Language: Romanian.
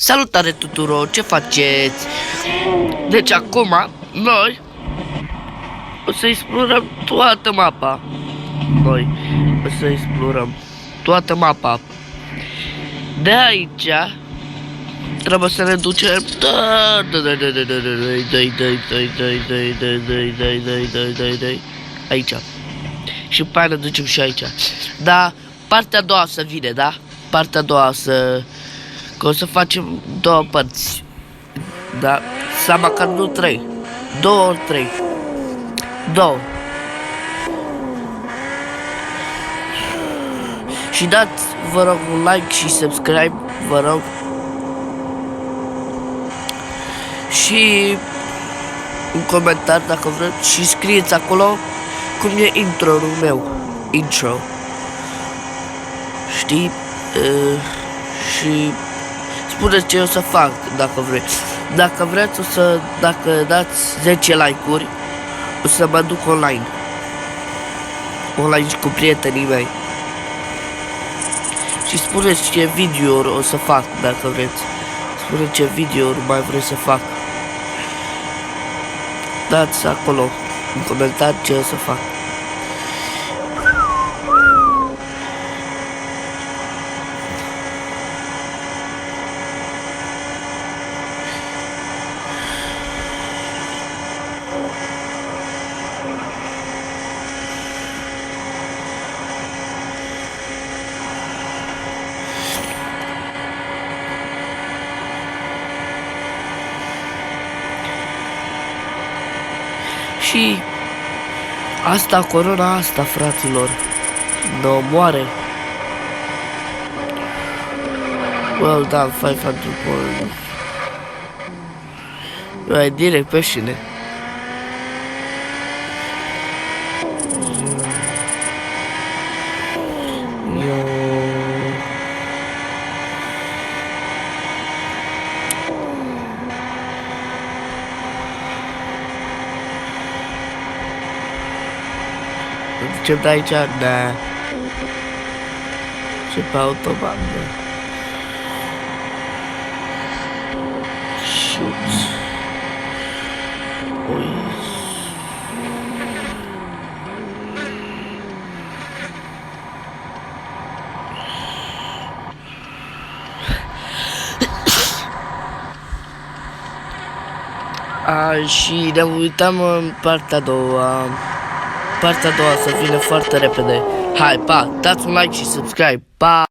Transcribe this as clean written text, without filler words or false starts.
Salutare tuturor, ce faceți? Deci acum, noi o să explorăm toată mapa. O să explorăm toată mapa. De aici trebuie să ne ducem aici. Și pe aia ne ducem și aici. Da, partea a doua să vine, da? Partea a doua să... Că o să facem două părți. Da? Sau măcar nu 3. 2 ori 3. 2. Și dați, vă rog, un like și subscribe, vă rog. Și un comentariu dacă vreți. Și scrieți acolo cum e intro-ul meu. Intro. Știi? Și spuneți ce o să fac dacă vreți. Dacă vreți, dacă dați 10 like-uri, o să mă duc online. Online cu prietenii mei. Și spuneți ce video o să fac dacă vreți. Spuneți ce video mai vreți să fac. Dați acolo în comentarii ce o să fac. Și asta, corona asta, fraților, ne omoare. Well done, 500 points. Ai direct pe șine. Ce de aici? Da. Ce pe autobandă. Shoot. Ui. Și ne uităm în partea a doua. Partea a doua să vină foarte repede. Hai, pa, dați un like și subscribe. Pa!